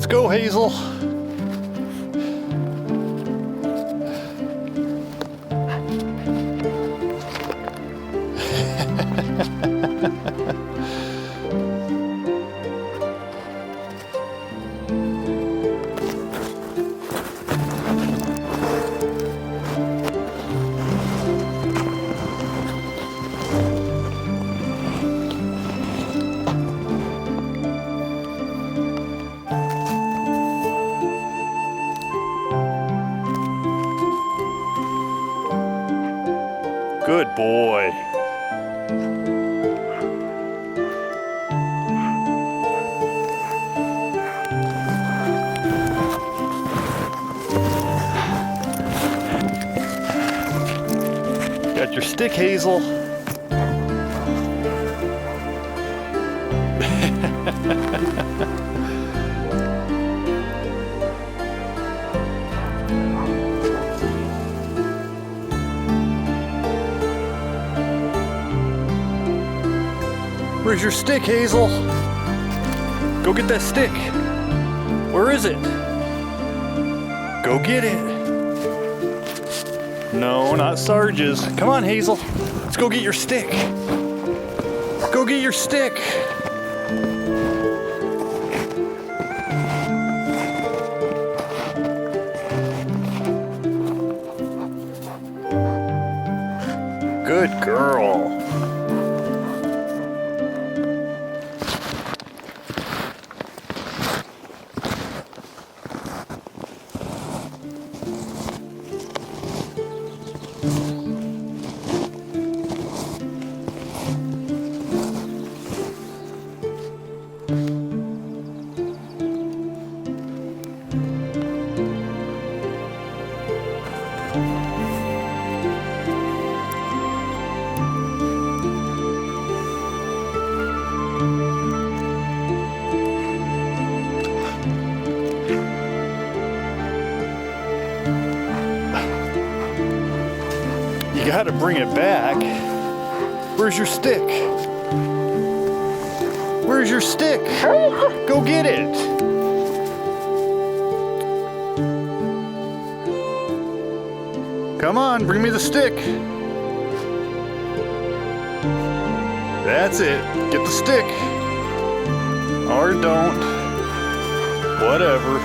Let's go, Hazel. Good boy. Got your stick, Hazel. Where's your stick, Hazel? Go get that stick. Where is it? Go get it. No, not Sarge's. Come on, Hazel. Let's go get your stick. Go get your stick. Good girl. You gotta bring it back. Where's your stick? Where's your stick? Go get it. Come on, bring me the stick. That's it. Get the stick. Or don't. Whatever.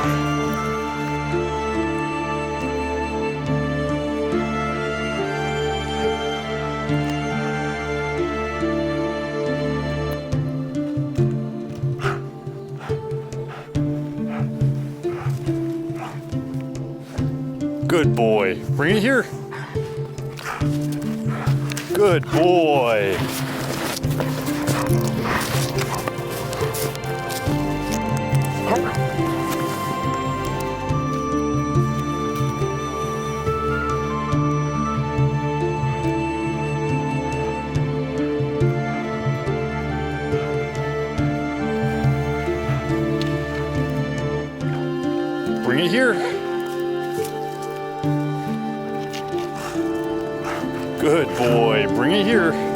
Good boy. Bring it here. Good boy. Bring it here. Good boy. Bring it here.